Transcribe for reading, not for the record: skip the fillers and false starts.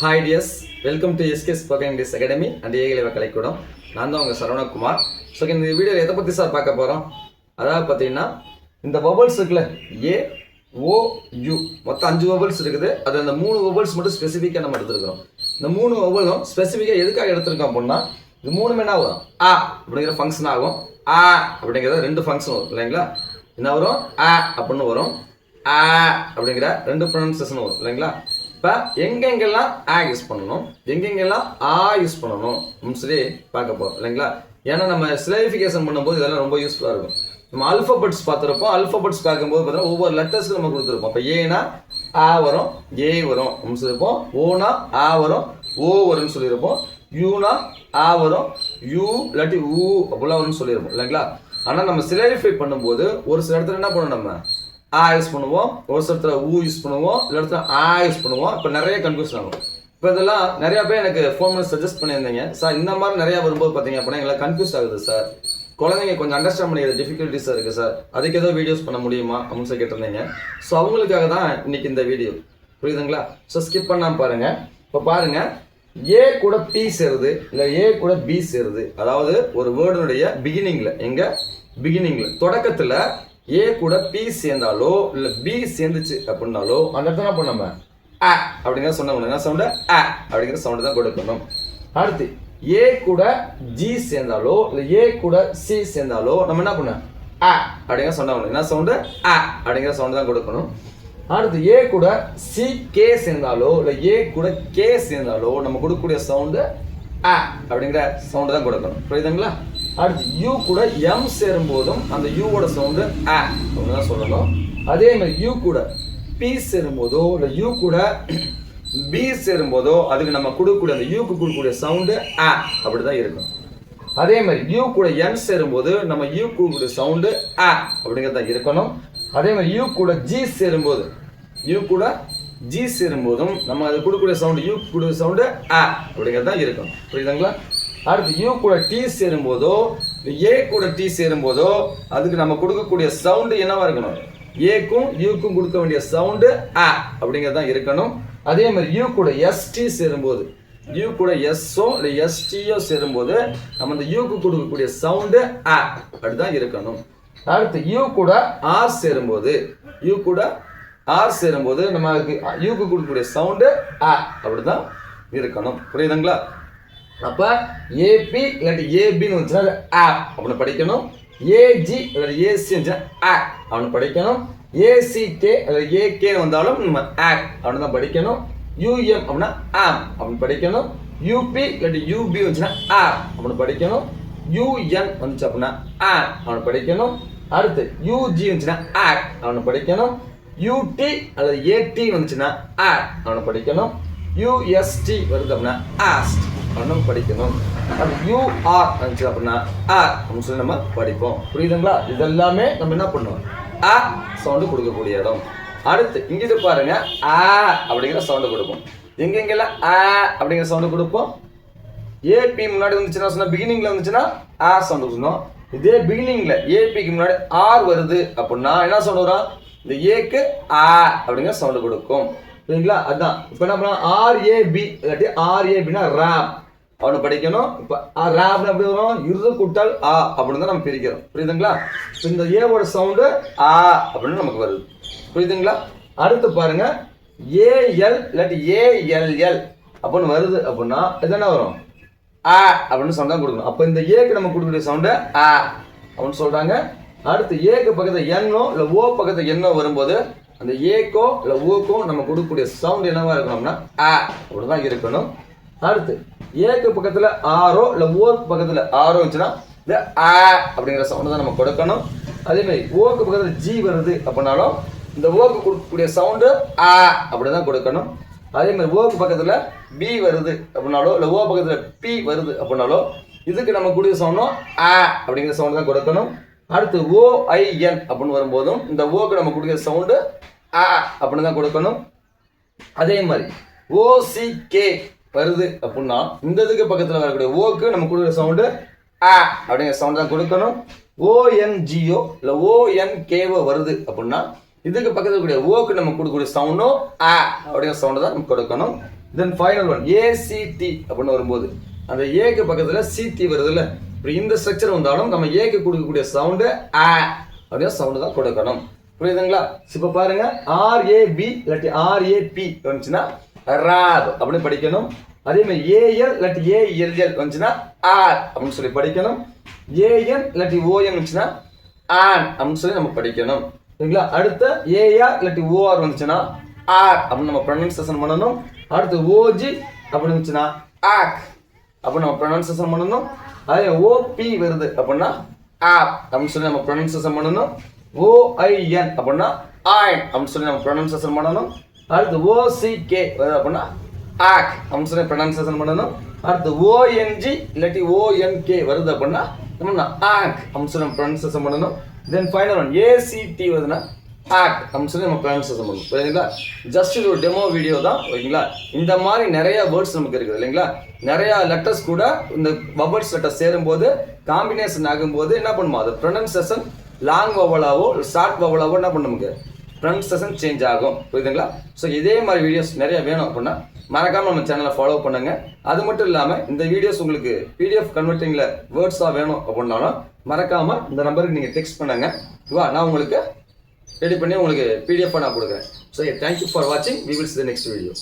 Hi dears, welcome to SK spoken English academy and Ekalaiva Kalaikoodam. நான் தான் உங்கள் சரவணகுமார். ஸோ இந்த வீடியோவில் எதை பற்றி சார் பார்க்க போகிறோம்? அதாவது பார்த்தீங்கன்னா இந்த வவல்ஸ் இருக்குல்ல, ஏ ஓ யூ, மொத்தம் 5 வவல்ஸ் இருக்குது. அது அந்த 3 வவல்ஸ் மட்டும் ஸ்பெசிஃபிக்காக நம்ம எடுத்துருக்கிறோம். இந்த 3 வவலும் ஸ்பெசிஃபிக்காக எதுக்காக எடுத்துருக்கோம் அப்படின்னா, இது 3 என்ன வரும்? ஆ அப்படிங்கிற ஃபங்க்ஷன் ஆகும். ஆ அப்படிங்கிறத 2 ஃபங்க்ஷன் வரும் இல்லைங்களா? என்ன வரும்? ஆ அப்படின்னு வரும். ஆ அப்படிங்கிற 2 ப்ரொனன்சியேஷன் வரும் இல்லைங்களா? இப்போ எங்கெங்கெல்லாம் ஆ யூஸ் பண்ணணும், எங்கெங்கெல்லாம் ஆ யூஸ் பண்ணணும் சொல்லி பார்க்க போகிறோம் இல்லைங்களா? ஏன்னா நம்ம சிலைஃபிகேஷன் பண்ணும்போது இதெல்லாம் ரொம்ப யூஸ்ஃபுல்லாக இருக்கும். நம்ம அல்ஃபபெட்ஸ் பார்த்துருப்போம். அல்ஃபபெட்ஸ் பார்க்கும்போது பார்த்தீங்கன்னா ஒவ்வொரு லெட்டர்ஸுக்கு நம்ம கொடுத்துருப்போம். இப்போ ஏனா ஆ வரும், ஏ வரும் அப்படின்னு சொல்லியிருப்போம். ஓனா ஆ வரும், ஓ வரும்னு சொல்லியிருப்போம். யூனா ஆ வரும், யூ இல்லாட்டி ஊ அப்படிலாம் வரும்னு சொல்லியிருப்போம் இல்லைங்களா? ஆனால் நம்ம சிலைஃபை பண்ணும்போது ஒரு சில இடத்துல என்ன பண்ணணும், நம்ம ஆ யூஸ் பண்ணுவோம், ஒரு சில இடத்துல ஊ யூஸ் பண்ணுவோம், இல்லை இடத்துல ஆ யூஸ் பண்ணுவோம். இப்போ நிறைய கன்ஃபியூஷன் ஆகும். இப்போ இதெல்லாம் நிறையா பேர் எனக்கு ஃபோன் பண்ணி சஜஸ்ட் பண்ணியிருந்தீங்க. சார் இந்த மாதிரி நிறையா வரும்போது பார்த்தீங்க அப்படின்னா எங்களுக்கு கன்ஃபியூஸ் ஆகுது சார், குழந்தைங்க கொஞ்சம் அண்டர்ஸ்டாண்ட் பண்ணிக்கிற டிஃபிகல்ட்டிஸாக இருக்குது சார், அதுக்கு ஏதோ வீடியோஸ் பண்ண முடியுமா அப்படின்னு சொல்லி கேட்டிருந்தீங்க. ஸோ அவங்களுக்காக தான் இன்னைக்கு இந்த வீடியோ, புரியுதுங்களா? ஸோ ஸ்கிப் பண்ணாமல் பாருங்கள். இப்போ பாருங்கள், ஏ கூட பி சேருது, இல்லை ஏ கூட பி சேருது. அதாவது ஒரு வேர்டுனுடைய பிகினிங்கில், எங்கே பிகினிங்கில் தொடக்கத்தில் ஏ கூட பி சேர்ந்தாலோ இல்லை பி சேர்ந்துச்சு அப்படின்னாலோ அந்த இடத்துல என்ன பண்ண, நம்ம ஆ அப்படிங்கிற சொன்ன என்ன சவுண்டு? ஆ அப்படிங்கிற சவுண்டு தான் கொடுக்கணும். அடுத்து ஏ கூட ஜி சேர்ந்தாலோ இல்லை ஏ கூட சி சேர்ந்தாலோ நம்ம என்ன பண்ண, ஆ அப்படிங்கிற சொன்ன என்ன சவுண்டு? ஆ அப்படிங்கிற சவுண்டு தான் கொடுக்கணும். அடுத்து ஏ கூட சி கே சேர்ந்தாலோ இல்லை ஏ கூட கே சேர்ந்தாலோ நம்ம கொடுக்கக்கூடிய சவுண்டு ஆ அப்படிங்கிற சவுண்டு தான் கொடுக்கணும். புரியுதுங்களா? அடுத்து யூ கூட எம் சேரும் போதும் அந்த யூவோட சவுண்டு ஆ அப்படின்னு தான் சொல்லணும். அதே மாதிரி யூ கூட பி சேரும் போதோ இல்லை யூ கூட பி சேரும் போதோ அதுக்கு நம்ம கொடுக்கக்கூடிய அந்த யூக்கு கொடுக்கக்கூடிய சவுண்டு ஆ அப்படி தான் இருக்கும். அதே மாதிரி யூ கூட என் சேரும் போது நம்ம யூ கொடுக்கக்கூடிய சவுண்டு ஆ அப்படிங்கிறது தான் இருக்கணும். அதே மாதிரி யூ கூட ஜி சேரும்போது, யூ கூட ஜி சேரும் போதும் நம்ம அது கொடுக்கக்கூடிய சவுண்டு யூ கொடுக்குற சவுண்டு ஆ அப்படிங்கிறது தான் இருக்கும். புரியுதுங்களா? அடுத்து யூ கூட டி சேரும் போதோ ஏ கூட டி சேரும் போதோ அதுக்கு நம்ம கொடுக்கக்கூடிய சவுண்டு என்னவா இருக்கணும்? ஏக்கும் யூக்கும் கொடுக்க வேண்டிய சவுண்டு ஆ அப்படிங்கிறது தான் இருக்கணும். அதே மாதிரி யூ கூட எஸ்டி சேரும்போது, யூ கூட எஸ்ஓ இல்லை எஸ்டிஓ சேரும்போது நம்ம அந்த யூக்கு கொடுக்கக்கூடிய சவுண்டு ஆ அப்படிதான் இருக்கணும். அடுத்து யூ கூட ஆர் சேரும்போது, யூ கூட ஆர் சேரும்போது நம்ம யூக்கு கொடுக்கக்கூடிய சவுண்டு ஆ அப்படிதான் இருக்கணும். புரியுதுங்களா? அப்ப ஏபி இல்லாட்டி ஏபின்னு வந்துச்சுன்னா ஆ அப்படின்னு படிக்கணும். ஏஜி இல்லாட்டி ஏசி வந்துச்சுன்னா ஆ அப்படின்னு படிக்கணும். ஏசிகே இல்லை ஏகேன்னு வந்தாலும் நம்ம ஆ அப்படின்னு தான் படிக்கணும். யூஎம் அப்படின்னா ஆம் அப்படின்னு படிக்கணும். யூபி இல்லாட்டி யூபி வந்துச்சுன்னா ஆ அப்படின்னு படிக்கணும். யூஎன் வந்துச்சு அப்படின்னா ஆ அப்படின்னு படிக்கணும். அடுத்து யூஜி வந்துச்சுன்னா ஆ அப்படின்னு படிக்கணும். யூடி அல்லது ஏடி வந்துச்சுன்னா ஆ அப்படின்னு படிக்கணும். யூஎஸ்டி வருது அப்படின்னா ஆஸ்ட் அப்படின்னு படிக்கணும். அது யூஆர் வந்துச்சு அப்படின்னா ஆர் அப்படின்னு சொல்லி நம்ம படிப்போம். புரியுதுங்களா? இதெல்லாமே நம்ம என்ன பண்ணுவோம்? ஆ சவுண்டு கொடுக்கக்கூடிய இடம். அடுத்து இங்கிட்டு பாருங்க, ஆ அப்படிங்கிற சவுண்டு கொடுப்போம். எங்கெங்கெல்லாம் ஆ அப்படிங்கிற சவுண்டு கொடுப்போம்? ஏபி முன்னாடி வந்துச்சுன்னா சொன்னா பிகினிங்ல வந்துச்சுன்னா ஆ சவுண்டு கொடுக்கணும். இதே பிகினிங்ல ஏபிக்கு முன்னாடி ஆர் வருது அப்படின்னா என்ன சவுண்டு வரும்? இந்த ஏக்கு ஆ அப்படிங்கிற சவுண்டு கொடுக்கும். சரிங்களா? அதுதான் இப்போ என்ன பண்ணலாம், ஆர்ஏபி இல்லாட்டி ஆர்ஏபின்னா ரேப் அவனை படிக்கணும். இப்போ ரேப்னு எப்படி வரும்? இரு கூட்டல் ஆ அப்படின்னு தான் நம்ம பிரிக்கிறோம். புரியுதுங்களா? இந்த ஏவோட சவுண்டு ஆ அப்படின்னு நமக்கு வருது. புரியுதுங்களா? அடுத்து பாருங்க, ஏஎல் இல்லாட்டி ஏஎல்எல் அப்படின்னு வருது அப்படின்னா இது என்ன வரும்? ஆ அப்படின்னு சவுண்ட் தான் கொடுக்கணும். அப்போ இந்த ஏக்கு நம்ம கொடுக்கக்கூடிய சவுண்டு ஆ அப்படின்னு சொல்றாங்க. அடுத்து ஏக்கு பக்கத்தில் எண்ணோ இல்லை ஓ பக்கத்தில் எண்ணோ வரும்போது அந்த ஏக்கோ இல்லை ஓக்கோ நம்ம கொடுக்கக்கூடிய சவுண்ட் என்னவா இருக்கணும்னா ஆ அப்படின்னு தான் இருக்கணும். அடுத்து ஏக்கு பக்கத்தில் ஆரோ இல்லை ஓக்கு பக்கத்தில் ஆரோ இருந்துச்சுன்னா இந்த ஆ அப்படிங்கிற சவுண்டு தான் நம்ம கொடுக்கணும். அதே மாதிரி ஓக்கு பக்கத்தில் ஜி வருது அப்படின்னாலும் இந்த ஓக்கு கொடுக்கக்கூடிய சவுண்டு ஆ அப்படி தான் கொடுக்கணும். அதே மாதிரி ஓக்கு பக்கத்தில் பி வருது அப்படின்னாலோ இல்லை ஓ பக்கத்தில் பி வருது அப்படின்னாலோ இதுக்கு நம்ம கொடுக்க சவுண்டும் ஆ அப்படிங்கிற சவுண்டு தான் கொடுக்கணும். அடுத்து ஓஐஎன் அப்படின்னு வரும்போதும் இந்த ஓக்கு நம்ம கொடுக்குற சவுண்டு ஆ அப்படின்னு தான் கொடுக்கணும். அதே மாதிரி ஓசிகே வருது அப்படின்னா இந்த இதுக்கு பக்கத்தில் வரக்கூடிய ஓக்கு நம்ம கொடுக்குற சவுண்டு ஆ அப்படிங்கிற சவுண்டு தான் கொடுக்கணும். ஓஎன்ஜிஓ இல்லை ஓஎன்கேஓ வருது அப்படின்னா இதுக்கு பக்கத்தில் இருக்கக்கூடிய ஓக்கு நம்ம கொடுக்கக்கூடிய சவுண்டும் ஆ அப்படிங்கிற சவுண்டு தான் நம்ம கொடுக்கணும். தென் ஃபைனல் ஒன் ஏசிடி அப்படின்னு வரும்போது அந்த ஏக்கு பக்கத்துல சிடி வருதுல்ல, இப்படி இந்த ஸ்ட்ரக்சர் வந்தாலும் நம்ம ஏக்கு கொடுக்கக்கூடிய சவுண்டு ஆ அப்படியே சவுண்டு தான் கொடுக்கணும். புரியுதுங்களா? இப்போ பாருங்க ஆர்ஏபி இல்லாட்டி ஆர்ஏபி வந்துச்சுன்னா ராப் அப்படின்னு படிக்கணும். அதே மாதிரி ஏஎல் இல்லாட்டி ஏஎல்எல் வந்துச்சுன்னா ஆர் அப்படின்னு சொல்லி படிக்கணும். ஏஎன் இல்லாட்டி ஓஎன் வந்துச்சுன்னா ஆன் அப்படின்னு சொல்லி நம்ம படிக்கணும். சரிங்களா? அடுத்த ஏஆர் இல்லாட்டி ஓஆர் வந்துச்சுன்னா ஆர் அப்படின்னு நம்ம ப்ரொனன்சியேஷன் பண்ணணும். அடுத்து ஓஜி அப்படின்னு வந்துச்சுன்னா ஆக் அப்படின்னு நம்ம ப்ரொனன்சியேஷன் பண்ணணும். அதே ஓபி வருது அப்படின்னா ஆப் அப்படின்னு சொல்லி நம்ம ப்ரொனன்சியேஷன் பண்ணணும். ஓஐஎன் அப்படின்னா ஆயின் அப்படின்னு சொல்லி நம்ம ப்ரொனன்சியேஷன் பண்ணணும். அடுத்து ஓசிகே வருது அப்படின்னா ஆக் அப்படின்னு சொல்லி ப்ரொனன்சியேஷன் பண்ணணும். அடுத்து ஓஎன்ஜி இல்லாட்டி ஓஎன்கே வருது அப்படின்னா நம்ம ஆக் அப்படின்னு சொல்லி நம்ம ப்ரொனன்சியேஷன் பண்ணணும். தென் ஃபைனல் ஒன் ஏசிடி வருதுன்னா ஆக்ட் அப்படின்னு சொல்லி நம்ம ப்ரொனன்சியேஷன் பண்ணணும். புரியுதுங்களா? ஜஸ்ட் இது ஒரு டெமோ வீடியோ தான். ஓகேங்களா? இந்த மாதிரி நிறைய வேர்ட்ஸ் நமக்கு இருக்குது இல்லைங்களா? நிறைய லெட்டர்ஸ் கூட இந்த வவல்ஸ் லெட்டர் சேரும்போது காம்பினேஷன் ஆகும்போது என்ன பண்ணுவோம், அது ப்ரொனன்சியேஷன் லாங் வவலாவோ ஷார்ட் வவலாவோ என்ன பண்ணும், நமக்கு ப்ரொனன்சியேஷன் சேஞ்ச் ஆகும். புரியுதுங்களா? ஸோ இதே மாதிரி வீடியோஸ் நிறைய வேணும் அப்படின்னா மறக்காம நம்ம சேனலை ஃபாலோ பண்ணுங்க. அது மட்டும் இல்லாமல் இந்த வீடியோஸ் உங்களுக்கு பிடிஎஃப் கன்வெர்ட்டிங்ல வேர்ட்ஸாக வேணும் அப்படின்னாலும் மறக்காம இந்த நம்பருக்கு நீங்கள் டெக்ஸ்ட் பண்ணுங்க. நான் உங்களுக்கு ரெடி பண்ணி உங்களுக்கு பிடிஎஃப் நான் கொடுக்குறேன். ஸோ தேங்க்யூ ஃபார் வாட்சிங். We will see the next video.